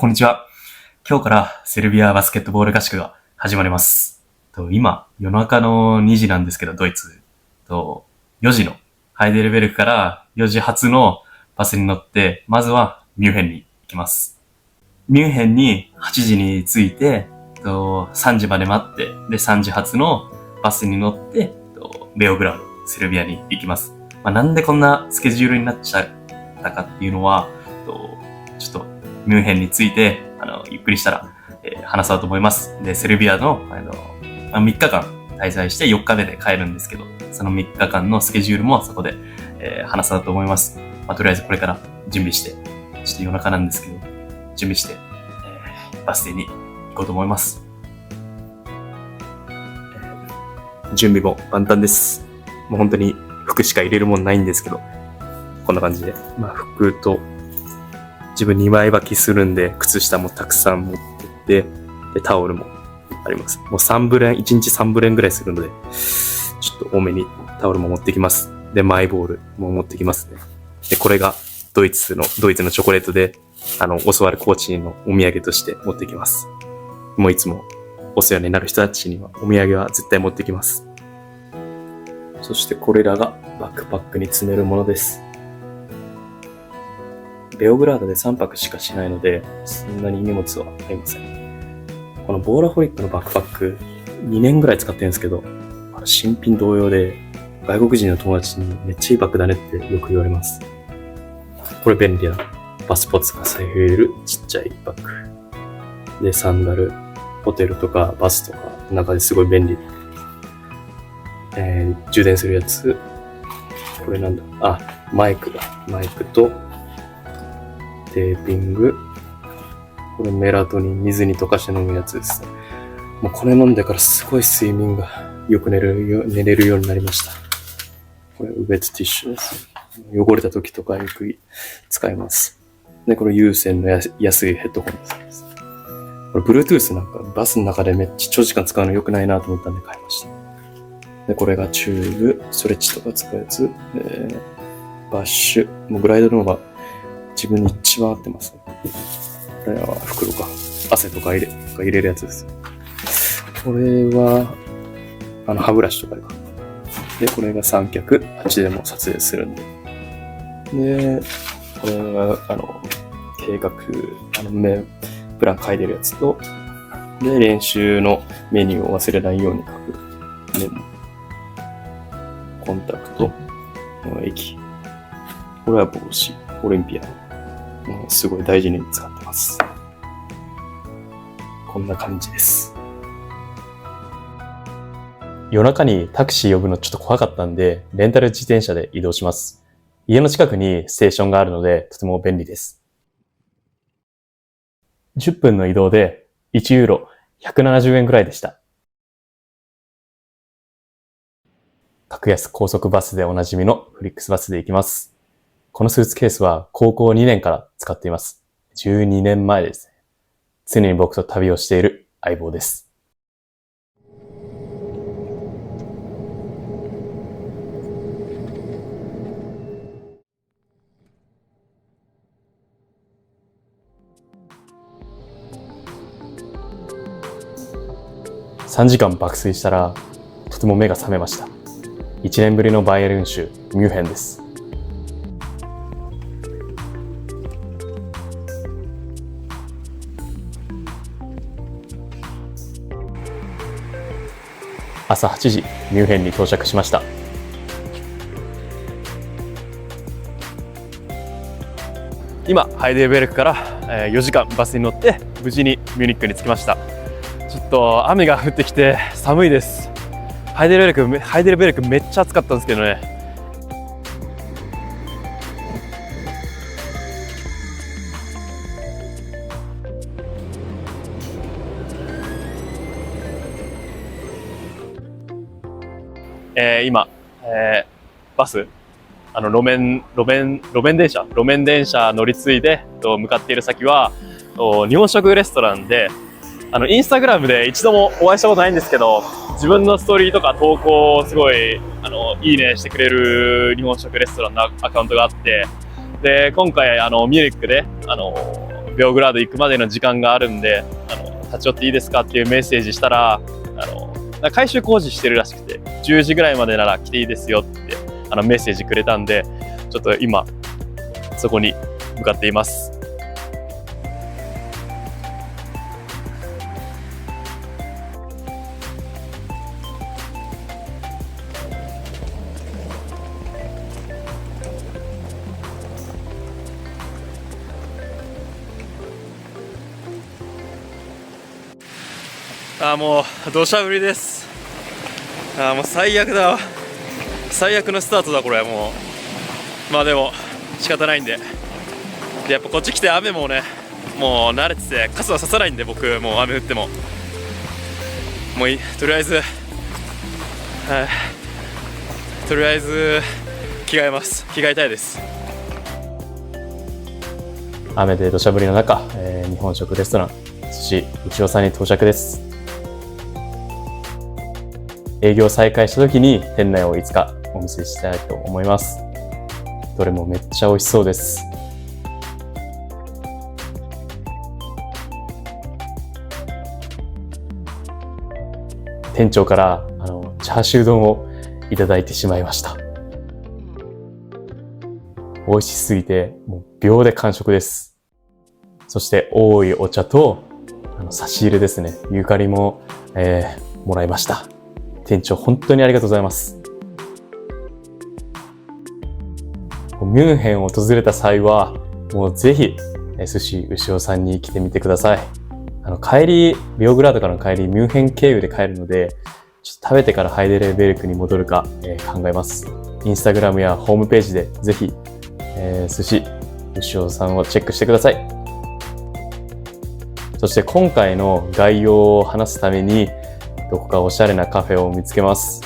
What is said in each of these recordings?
こんにちは。今日からセルビアバスケットボール合宿が始まります。今、夜中の2時なんですけど、ドイツ。4時のハイデルベルクから4時発のバスに乗って、まずはミュンヘンに行きます。ミュンヘンに8時に着いて、3時まで待って、で、3時発のバスに乗って、ベオグラード、セルビアに行きます。なんでこんなスケジュールになっちゃったかっていうのは、ちょっとミュンヘンについて、ゆっくりしたら、話そうと思います。で、セルビアの、3日間滞在して4日目で帰るんですけど、その3日間のスケジュールもそこで、話そうと思います。とりあえずこれから準備して、ちょっと夜中なんですけど、準備して、バス停に行こうと思います。準備も万端です。もう本当に服しか入れるもんないんですけど、こんな感じで、服と、自分2枚履きするんで、靴下もたくさん持ってって、で、タオルもあります。もう1日3ブレンぐらいするので、ちょっと多めにタオルも持ってきます。で、マイボールも持ってきますね。で、これがドイツのチョコレートで、教わるコーチのお土産として持ってきます。もういつもお世話になる人たちにはお土産は絶対持ってきます。そしてこれらがバックパックに詰めるものです。ベオグラードで3泊しかしないので、そんなに荷物はありません。このボーラホリックのバックパック、2年ぐらい使ってるんですけど、新品同様で、外国人の友達にめっちゃいいバッグだねってよく言われます。これ便利な。パスポートとか財布入れるちっちゃいバッグ。で、サンダル、ホテルとかバスとか、中ですごい便利。充電するやつ。これなんだ。マイクと、テーピング。これメラトニン、水に溶かして飲むやつです。もうこれ飲んでからすごい睡眠がよく寝れるようになりました。これウェットティッシュです。汚れた時とかよく使います。で、これ有線の安いヘッドホンです。これ Bluetooth なんかバスの中でめっちゃ長時間使うの良くないなと思ったんで買いました。で、これがチューブ、ストレッチとか使うやつ。バッシュ。もうグライドの方が自分に一番合ってます。これは袋か。汗とか入れるやつです。これは、歯ブラシとかでか。で、これが三脚。あっちでも撮影するんで。で、これは、計画、プラン書いてるやつと、で、練習のメニューを忘れないように書くメモ。コンタクト、液。これは帽子、オリンピアの。すごい大事に使ってます。こんな感じです。夜中にタクシー呼ぶのちょっと怖かったんで、レンタル自転車で移動します。家の近くにステーションがあるので、とても便利です。10分の移動で1ユーロ170円くらいでした。格安高速バスでおなじみのフリックスバスで行きます。このスーツケースは高校2年から使っています。12年前ですね。常に僕と旅をしている相棒です。3時間爆睡したらとても目が覚めました。1年ぶりのバイエルン州ミュンヘンです。朝8時、ミュンヘンに到着しました。今、ハイデルベルクから4時間バスに乗って無事にミュニックに着きました。ちょっと雨が降ってきて寒いです。ハイデルベルクめっちゃ暑かったんですけどね。今、バス、路面電車乗り継いで向かっている先は日本食レストランで、インスタグラムで一度もお会いしたことないんですけど、自分のストーリーとか投稿をすごいいいねしてくれる日本食レストランのアカウントがあって、で今回ミューニックでベオグラード行くまでの時間があるんで、立ち寄っていいですかっていうメッセージしたら、改修工事してるらしくて、10時ぐらいまでなら来ていいですよってメッセージくれたんで、ちょっと今そこに向かっています。もう土砂降りです。もう最悪だわ。最悪のスタートだこれ。もうまあでも仕方ないんで。でやっぱこっち来て雨もね、もう慣れてて傘はささないんで、僕もう雨降ってももういい、とりあえず着替えます。着替えたいです。雨で土砂降りの中、日本食レストラン寿司牛尾さんに到着です。営業再開した時に店内をいつかお見せしたいと思います。どれもめっちゃ美味しそうです。店長からチャーシュー丼をいただいてしまいました。美味しすぎてもう秒で完食です。そして多いお茶と差し入れですね、ゆかりも、もらいました。店長本当にありがとうございます。ミュンヘンを訪れた際はもうぜひ寿司牛尾さんに来てみてください。帰りビオグラードからの帰りミュンヘン経由で帰るので、ちょっと食べてからハイデレベルクに戻るか、考えます。インスタグラムやホームページでぜひ、寿司牛尾さんをチェックしてください。そして今回の概要を話すためにどこかおしゃれなカフェを見つけます。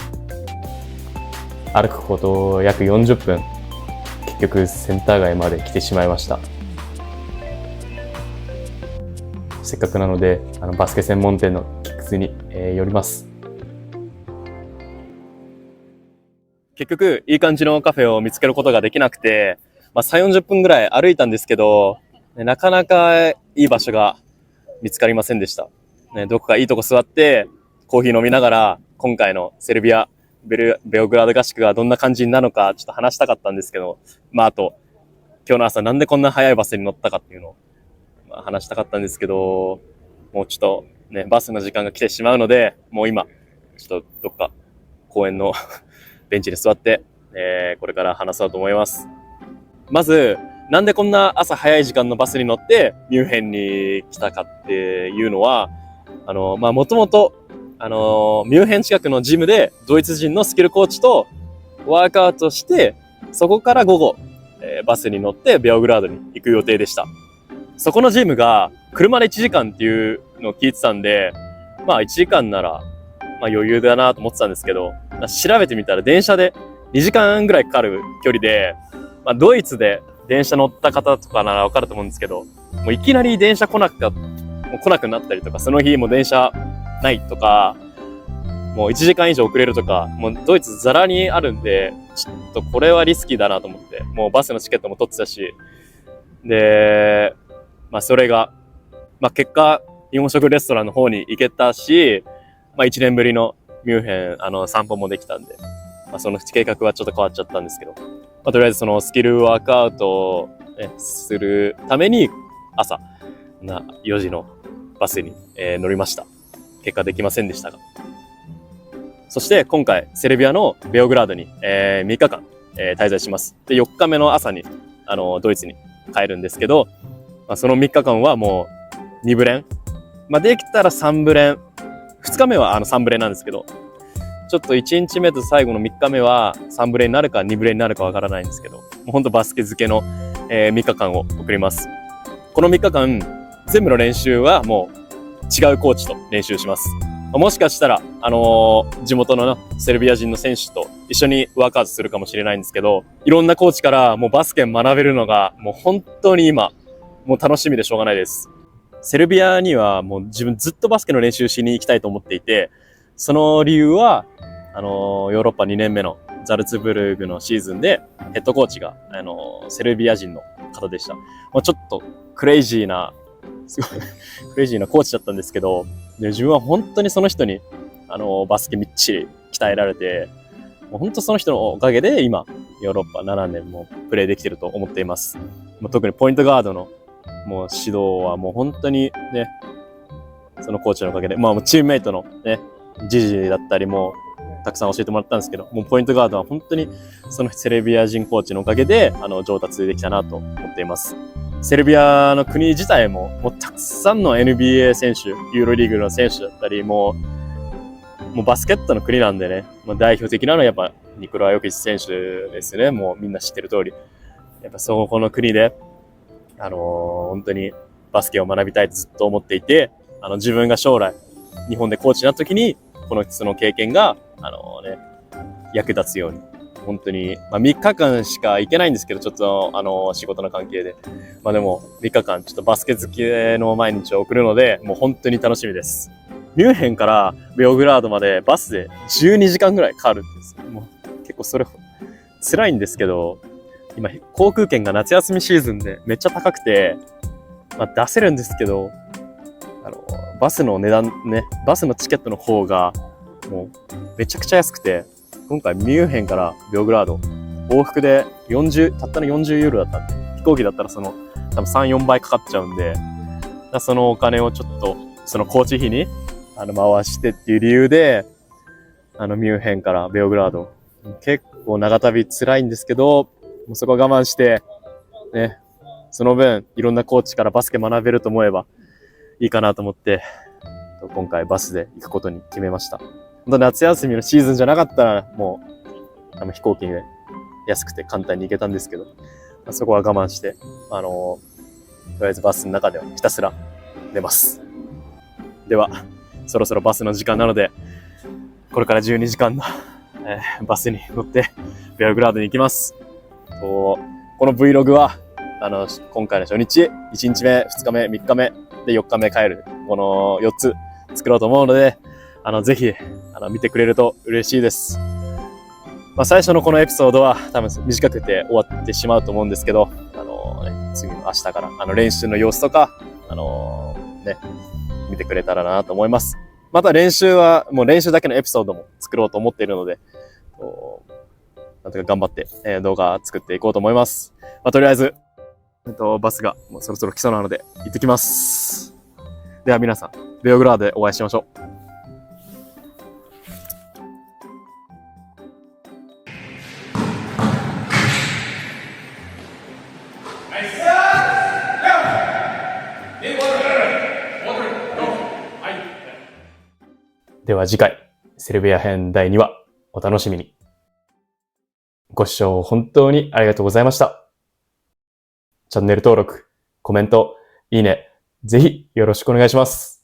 歩くこと約40分、結局センター街まで来てしまいました。せっかくなのでバスケ専門店のキックスに、寄ります。結局いい感じのカフェを見つけることができなくて、3、40分ぐらい歩いたんですけど、なかなかいい場所が見つかりませんでした。どこかいいとこ座ってコーヒー飲みながら今回のセルビアベオグラード合宿がどんな感じになるのかちょっと話したかったんですけど、あと今日の朝なんでこんな早いバスに乗ったかっていうのを話したかったんですけど、もうちょっとねバスの時間が来てしまうので、もう今ちょっとどっか公園のベンチに座って、これから話そうと思います。まずなんでこんな朝早い時間のバスに乗ってミュンヘンに来たかっていうのは、もともとミュンヘン近くのジムでドイツ人のスキルコーチとワークアウトして、そこから午後、バスに乗ってベオグラードに行く予定でした。そこのジムが車で1時間っていうのを聞いてたんで、1時間なら余裕だなと思ってたんですけど、調べてみたら電車で2時間ぐらいかかる距離で、ドイツで電車乗った方とかならわかると思うんですけど、もういきなり電車来なくなったりとか、その日も電車ないとか、もう1時間以上遅れるとか、もうドイツザラにあるんで、ちょっとこれはリスキーだなと思って、もうバスのチケットも取ってたし、で、それが、結果日本食レストランの方に行けたし、1年ぶりのミュンヘン散歩もできたんで、その計画はちょっと変わっちゃったんですけど、とりあえずそのスキルワークアウトを、するために朝4時のバスに、乗りました。結果できませんでしたが、そして今回セルビアのベオグラードに、3日間、滞在します。で4日目の朝にドイツに帰るんですけど、その3日間はもう2ブレン、できたら3ブレン、2日目は3ブレンなんですけど、ちょっと1日目と最後の3日目は3ブレになるか2ブレになるかわからないんですけど、もうほんとバスケ漬けの、3日間を送ります。この3日間全部の練習はもう違うコーチと練習します。もしかしたら地元のセルビア人の選手と一緒にワークアウトするかもしれないんですけど、いろんなコーチからもうバスケ学べるのがもう本当に今もう楽しみでしょうがないです。セルビアにはもう自分ずっとバスケの練習しに行きたいと思っていて、その理由はヨーロッパ2年目のザルツブルグのシーズンで、ヘッドコーチが、セルビア人の方でした。もうちょっとクレイジーな、すごいクレイジーなコーチだったんですけど、で自分は本当にその人に、バスケみっちり鍛えられて、もう本当その人のおかげで今、ヨーロッパ7年もプレーできてると思っています。もう特にポイントガードのもう指導はもう本当にね、そのコーチのおかげで、まあもうチームメイトのね、ジジだったりもたくさん教えてもらったんですけど、もうポイントガードは本当にそのセルビア人コーチのおかげで、上達できたなと思っています。セルビアの国自体も、もうたくさんの NBA 選手、ユーロリーグの選手だったり、もうバスケットの国なんでね、代表的なのはやっぱニコラ・ヨキッチ選手ですね。もうみんな知ってる通り。やっぱそこの国で、本当にバスケを学びたいとずっと思っていて、自分が将来日本でコーチになった時に、その経験が、役立つように。本当に、3日間しか行けないんですけど、ちょっと、仕事の関係で。でも、3日間、ちょっとバスケ好きの毎日を送るので、もう本当に楽しみです。ミュンヘンからベオグラードまでバスで12時間ぐらいかかるんですよ。もう結構それ、辛いんですけど、今、航空券が夏休みシーズンでめっちゃ高くて、出せるんですけど、バスの値段ね、バスのチケットの方が、もう、めちゃくちゃ安くて、今回ミュンヘンからベオグラード、往復でたったの40ユーロだったんで、飛行機だったら多分3、4倍かかっちゃうんで、そのお金をちょっと、そのコーチ費に、回してっていう理由で、ミュンヘンからベオグラード、結構長旅辛いんですけど、もうそこは我慢して、ね、その分、いろんなコーチからバスケ学べると思えばいいかなと思って、今回バスで行くことに決めました。本当夏休みのシーズンじゃなかったら、もう、飛行機で安くて簡単に行けたんですけど、そこは我慢して、とりあえずバスの中ではひたすら寝ます。では、そろそろバスの時間なので、これから12時間の、バスに乗ってベオグラードに行きます。この Vlog は、今回の初日、1日目、2日目、3日目で4日目帰る、この4つ作ろうと思うので、ぜひ、見てくれると嬉しいです。最初のこのエピソードは多分短くて終わってしまうと思うんですけど、次の明日から、練習の様子とか、見てくれたらなと思います。また練習は、もう練習だけのエピソードも作ろうと思っているので、なんとか頑張って、動画作っていこうと思います。とりあえず、バスがもうそろそろ来そうなので、行ってきます。では皆さん、ベオグラードでお会いしましょう。では次回、セルビア編第2話、お楽しみに。ご視聴本当にありがとうございました。チャンネル登録、コメント、いいね、ぜひよろしくお願いします。